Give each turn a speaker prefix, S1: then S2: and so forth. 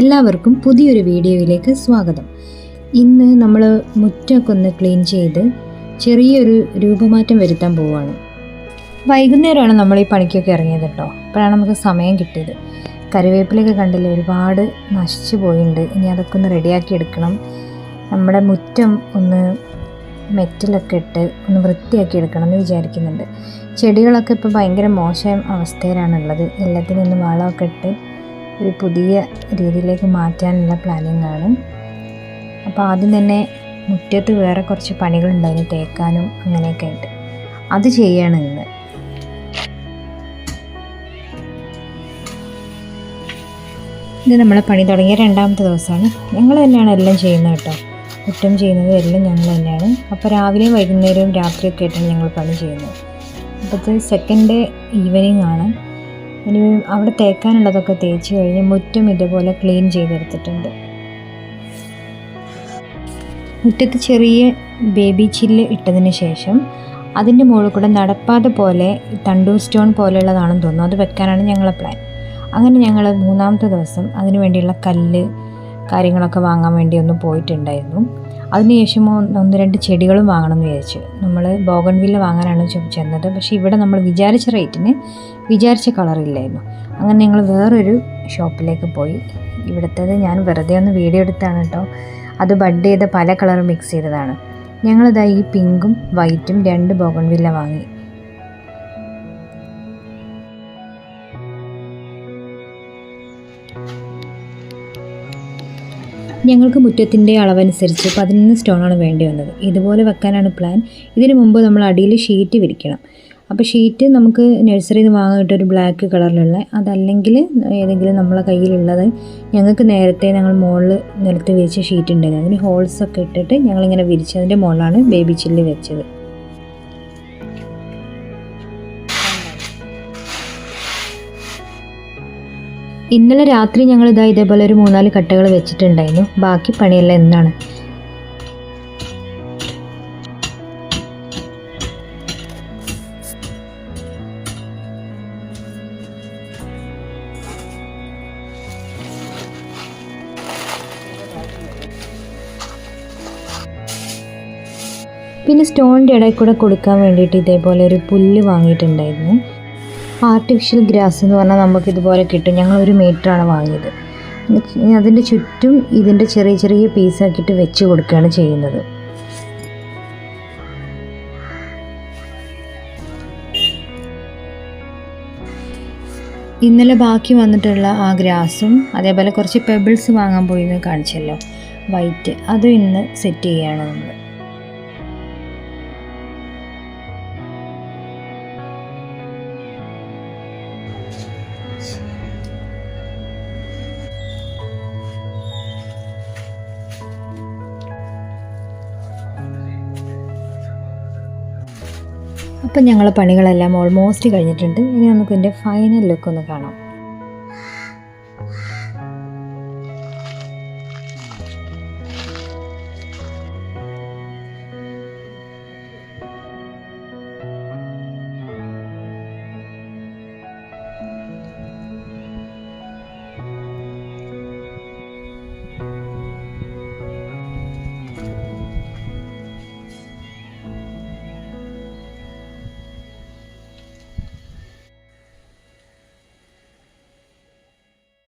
S1: എല്ലാവർക്കും പുതിയൊരു വീഡിയോയിലേക്ക് സ്വാഗതം. ഇന്ന് നമ്മൾ മുറ്റമൊക്കെ ഒന്ന് ക്ലീൻ ചെയ്ത് ചെറിയൊരു രൂപമാറ്റം വരുത്താൻ പോവുകയാണ്. വൈകുന്നേരമാണ് നമ്മൾ ഈ പണിക്കൊക്കെ ഇറങ്ങിയത് കേട്ടോ. അപ്പോഴാണ് നമുക്ക് സമയം കിട്ടിയത്. കറിവേപ്പിലൊക്കെ കണ്ടില്ലേ, ഒരുപാട് നശിച്ചു പോയിട്ടുണ്ട്. ഇനി അതൊക്കെ ഒന്ന് റെഡിയാക്കി എടുക്കണം. നമ്മുടെ മുറ്റം ഒന്ന് മെറ്റലൊക്കെ ഇട്ട് ഒന്ന് വൃത്തിയാക്കി എടുക്കണം എന്ന് വിചാരിക്കുന്നുണ്ട്. ചെടികളൊക്കെ ഇപ്പോൾ ഭയങ്കര മോശം അവസ്ഥയിലാണുള്ളത്. എല്ലാത്തിനും ഒന്ന് വളമൊക്കെ ഇട്ട് ഒരു പുതിയ രീതിയിലേക്ക് മാറ്റാനുള്ള പ്ലാനിങ് ആണ്. അപ്പോൾ ആദ്യം തന്നെ മുറ്റത്ത് വേറെ കുറച്ച് പണികളുണ്ടായിരുന്നു, തേക്കാനും അങ്ങനെയൊക്കെ ആയിട്ട്. അത് ചെയ്യാണ് ഇന്ന്. ഇത് നമ്മളെ പണി തുടങ്ങിയ രണ്ടാമത്തെ ദിവസമാണ്. ഞങ്ങൾ തന്നെയാണ് എല്ലാം ചെയ്യുന്നത് കേട്ടോ. മുറ്റം ചെയ്യുന്നത് എല്ലാം ഞങ്ങൾ തന്നെയാണ്. അപ്പോൾ രാവിലെയും വൈകുന്നേരവും രാത്രിയൊക്കെ ആയിട്ടാണ് ഞങ്ങൾ പണി ചെയ്യുന്നത്. അപ്പോൾ സെക്കൻഡ് ഡേ ഈവനിങ് ആണ്. ഇനി അവിടെ തേക്കാനുള്ളതൊക്കെ തേച്ച് കഴിഞ്ഞ് മുറ്റം ഇതുപോലെ ക്ലീൻ ചെയ്തെടുത്തിട്ടുണ്ട്. മുറ്റത്ത് ചെറിയ ബേബി ചില്ല് ഇട്ടതിന് ശേഷം അതിൻ്റെ മുകളിൽ കൂടെ നടപ്പാത പോലെ തണ്ടൂർ സ്റ്റോൺ പോലെയുള്ളതാണെന്ന് തോന്നുന്നു, അത് വെക്കാനാണ് ഞങ്ങളെ പ്ലാൻ. അങ്ങനെ ഞങ്ങൾ മൂന്നാമത്തെ ദിവസം അതിന് വേണ്ടിയുള്ള കല്ല് കാര്യങ്ങളൊക്കെ വാങ്ങാൻ വേണ്ടി ഒന്ന് പോയിട്ടുണ്ടായിരുന്നു. അതിനുശേഷം ഒന്ന് രണ്ട് ചെടികളും വാങ്ങണം എന്ന് വിചാരിച്ചു. നമ്മൾ ബോഗൺവില്ല വാങ്ങാനാണ് ചെന്നത്. പക്ഷേ ഇവിടെ നമ്മൾ വിചാരിച്ച റേറ്റിന് വിചാരിച്ച കളറില്ലായിരുന്നു. അങ്ങനെ ഞങ്ങൾ വേറൊരു ഷോപ്പിലേക്ക് പോയി. ഇവിടുത്തേത് ഞാൻ വെറുതെ ഒന്ന് വീഡിയോ എടുത്താണ് കേട്ടോ. അത് ബഡ് ചെയ്ത പല കളർ മിക്സ് ചെയ്തതാണ്. ഞങ്ങളിതാ ഈ പിങ്കും വൈറ്റും 2 ബോഗൺവില്ല വാങ്ങി. ഞങ്ങൾക്ക് മുറ്റത്തിൻ്റെ അളവനുസരിച്ച് 11 സ്റ്റോണാണ് വേണ്ടി വന്നത്. ഇതുപോലെ വെക്കാനാണ് പ്ലാൻ. ഇതിന് മുമ്പ് നമ്മൾ അടിയിൽ ഷീറ്റ് വിരിക്കണം. അപ്പോൾ ഷീറ്റ് നമുക്ക് നഴ്സറിയിൽ നിന്ന് വാങ്ങാൻ കിട്ടിയ ഒരു ബ്ലാക്ക് കളറിലുള്ള, അതല്ലെങ്കിൽ ഏതെങ്കിലും നമ്മളെ കയ്യിലുള്ളത്. ഞങ്ങൾക്ക് നേരത്തെ ഞങ്ങൾ മുകളിൽ നിലത്ത് വിരിച്ച ഷീറ്റ് ഉണ്ടായിരുന്നു. അതിന് ഹോൾസൊക്കെ ഇട്ടിട്ട് ഞങ്ങളിങ്ങനെ വിരിച്ചതിൻ്റെ മുകളിലാണ് ബേബി ചില്ല് വെച്ചത്. ഇന്നലെ രാത്രി ഞങ്ങൾ ഇതേപോലെ ഒരു 3-4 കട്ടകൾ വെച്ചിട്ടുണ്ടായിരുന്നു. ബാക്കി പണിയെല്ലാം എന്നാണ്. പിന്നെ സ്റ്റോണിൻ്റെ ഇടയിൽ കൂടെ കൊടുക്കാൻ വേണ്ടിയിട്ട് ഇതേപോലെ ഒരു പുല്ല് വാങ്ങിയിട്ടുണ്ടായിരുന്നു. ആർട്ടിഫിഷ്യൽ ഗ്രാസ് എന്ന് പറഞ്ഞാൽ നമുക്കിതുപോലെ കിട്ടും. ഞങ്ങൾ 1 മീറ്ററാണ് വാങ്ങിയത്. അതിൻ്റെ ചുറ്റും ഇതിൻ്റെ ചെറിയ ചെറിയ പീസാക്കിയിട്ട് വെച്ച് കൊടുക്കുകയാണ് ചെയ്യുന്നത്. ഇന്നലെ ബാക്കി വന്നിട്ടുള്ള ആ ഗ്രാസും അതേപോലെ കുറച്ച് പെബിൾസ് വാങ്ങാൻ പോയി കാണിച്ചല്ലോ, വൈറ്റ്, അതും ഇന്ന് സെറ്റ് ചെയ്യുകയാണ് നമ്മൾ. അപ്പം ഞങ്ങളെ പണികളെല്ലാം ഓൾമോസ്റ്റ് കഴിഞ്ഞിട്ടുണ്ട്. ഇനി നമുക്ക് ഇതിൻ്റെ ഫൈനൽ ലുക്ക് ഒന്ന് കാണാം.